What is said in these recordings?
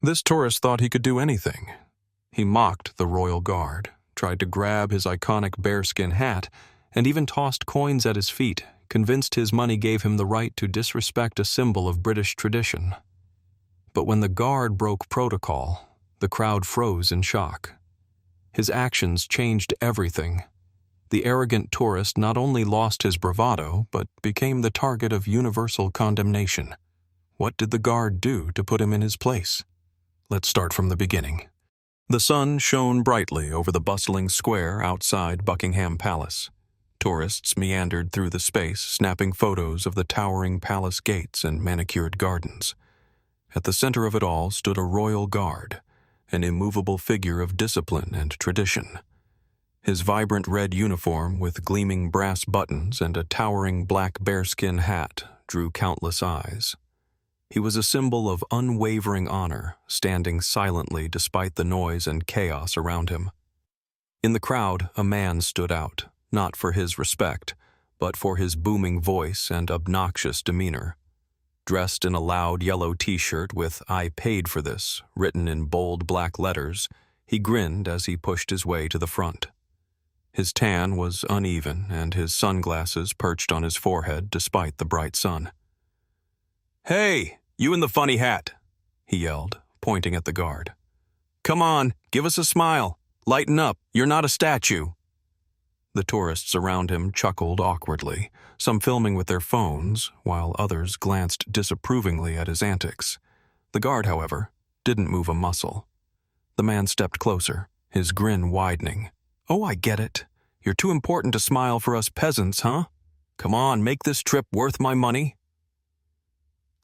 This tourist thought he could do anything. He mocked the royal guard, tried to grab his iconic bearskin hat, and even tossed coins at his feet, convinced his money gave him the right to disrespect a symbol of British tradition. But when the guard broke protocol, the crowd froze in shock. His actions changed everything. The arrogant tourist not only lost his bravado, but became the target of universal condemnation. What did the guard do to put him in his place? Let's start from the beginning. The sun shone brightly over the bustling square outside Buckingham Palace. Tourists meandered through the space, snapping photos of the towering palace gates and manicured gardens. At the center of it all stood a royal guard, an immovable figure of discipline and tradition. His vibrant red uniform with gleaming brass buttons and a towering black bearskin hat drew countless eyes. He was a symbol of unwavering honor, standing silently despite the noise and chaos around him. In the crowd, a man stood out, not for his respect, but for his booming voice and obnoxious demeanor. Dressed in a loud yellow t-shirt with "I paid for this" written in bold black letters, he grinned as he pushed his way to the front. His tan was uneven and his sunglasses perched on his forehead despite the bright sun. "Hey, you in the funny hat," he yelled, pointing at the guard. "Come on, give us a smile. Lighten up, you're not a statue." The tourists around him chuckled awkwardly, some filming with their phones, while others glanced disapprovingly at his antics. The guard, however, didn't move a muscle. The man stepped closer, his grin widening. "Oh, I get it. You're too important to smile for us peasants, huh? Come on, make this trip worth my money."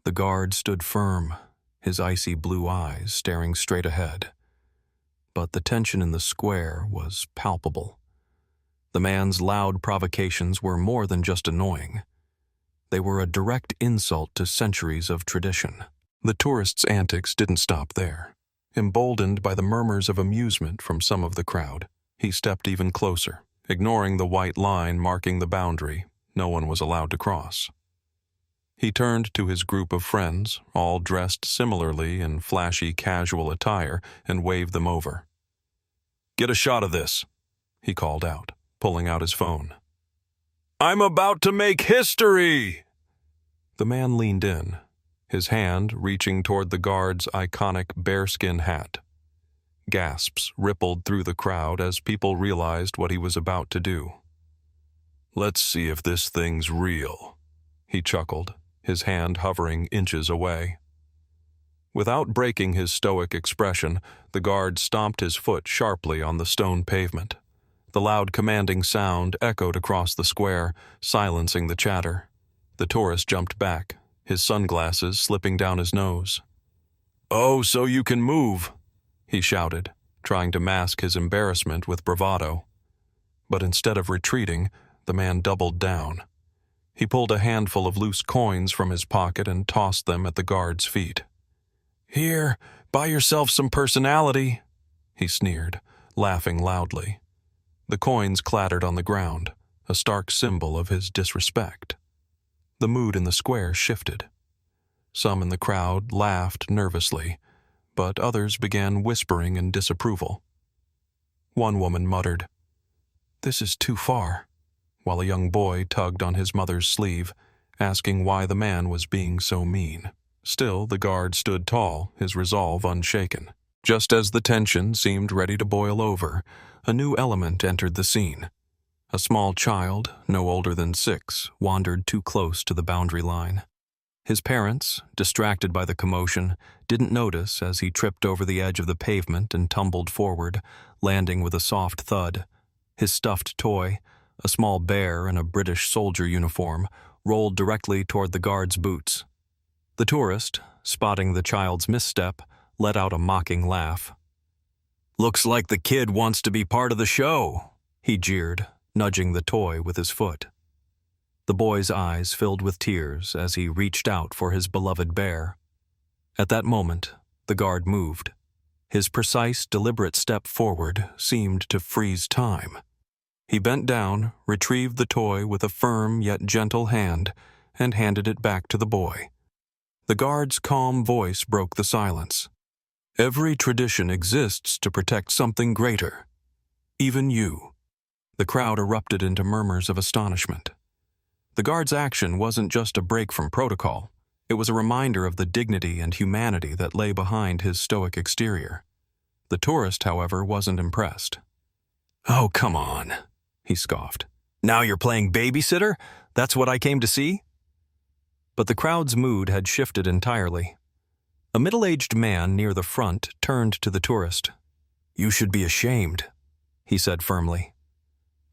The guard stood firm, his icy blue eyes staring straight ahead. But the tension in the square was palpable. The man's loud provocations were more than just annoying. They were a direct insult to centuries of tradition. The tourists' antics didn't stop there. Emboldened by the murmurs of amusement from some of the crowd, he stepped even closer, ignoring the white line marking the boundary no one was allowed to cross. He turned to his group of friends, all dressed similarly in flashy casual attire, and waved them over. "Get a shot of this," he called out, pulling out his phone. "I'm about to make history!" The man leaned in, his hand reaching toward the guard's iconic bearskin hat. Gasps rippled through the crowd as people realized what he was about to do. "Let's see if this thing's real," he chuckled, his hand hovering inches away. Without breaking his stoic expression, the guard stomped his foot sharply on the stone pavement. The loud commanding sound echoed across the square, silencing the chatter. The tourist jumped back, his sunglasses slipping down his nose. "Oh, so you can move," he shouted, trying to mask his embarrassment with bravado. But instead of retreating, the man doubled down. He pulled a handful of loose coins from his pocket and tossed them at the guard's feet. "Here, buy yourself some personality," he sneered, laughing loudly. The coins clattered on the ground, a stark symbol of his disrespect. The mood in the square shifted. Some in the crowd laughed nervously, but others began whispering in disapproval. One woman muttered, "This is too far," while a young boy tugged on his mother's sleeve, asking why the man was being so mean. Still, the guard stood tall, his resolve unshaken. Just as the tension seemed ready to boil over, a new element entered the scene. A small child, no older than 6, wandered too close to the boundary line. His parents, distracted by the commotion, didn't notice as he tripped over the edge of the pavement and tumbled forward, landing with a soft thud. His stuffed toy, a small bear in a British soldier uniform, rolled directly toward the guard's boots. The tourist, spotting the child's misstep, let out a mocking laugh. "Looks like the kid wants to be part of the show," he jeered, nudging the toy with his foot. The boy's eyes filled with tears as he reached out for his beloved bear. At that moment, the guard moved. His precise, deliberate step forward seemed to freeze time. He bent down, retrieved the toy with a firm yet gentle hand, and handed it back to the boy. The guard's calm voice broke the silence. Every tradition exists to protect something greater. Even you. The crowd erupted into murmurs of astonishment. The guard's action wasn't just a break from protocol. It was a reminder of the dignity and humanity that lay behind his stoic exterior. The tourist, however, wasn't impressed. "Oh, come on," he scoffed. "Now you're playing babysitter? That's what I came to see?" But the crowd's mood had shifted entirely. A middle-aged man near the front turned to the tourist. "You should be ashamed," he said firmly.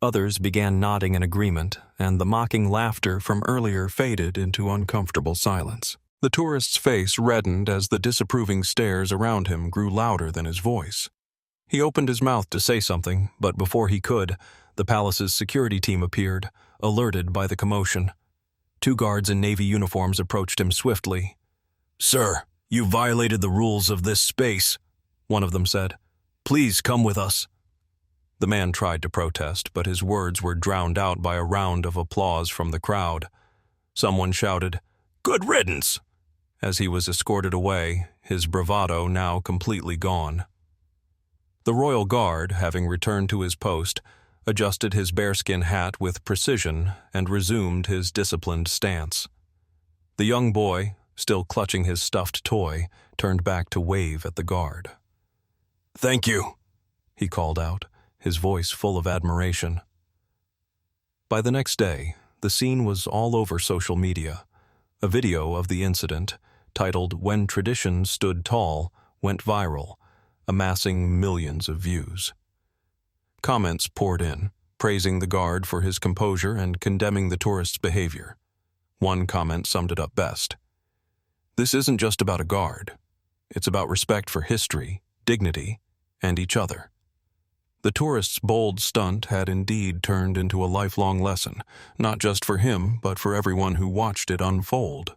Others began nodding in agreement, and the mocking laughter from earlier faded into uncomfortable silence. The tourist's face reddened as the disapproving stares around him grew louder than his voice. He opened his mouth to say something, but before he could, the palace's security team appeared, alerted by the commotion. 2 guards in navy uniforms approached him swiftly. "Sir, you violated the rules of this space," one of them said. "Please come with us." The man tried to protest, but his words were drowned out by a round of applause from the crowd. Someone shouted, "Good riddance!" as he was escorted away, his bravado now completely gone. The royal guard, having returned to his post, adjusted his bearskin hat with precision and resumed his disciplined stance. The young boy, still clutching his stuffed toy, turned back to wave at the guard. "Thank you," he called out, his voice full of admiration. By the next day, the scene was all over social media. A video of the incident, titled "When Tradition Stood Tall," went viral, amassing millions of views. Comments poured in, praising the guard for his composure and condemning the tourist's behavior. One comment summed it up best. "This isn't just about a guard. It's about respect for history, dignity, and each other." The tourist's bold stunt had indeed turned into a lifelong lesson, not just for him, but for everyone who watched it unfold.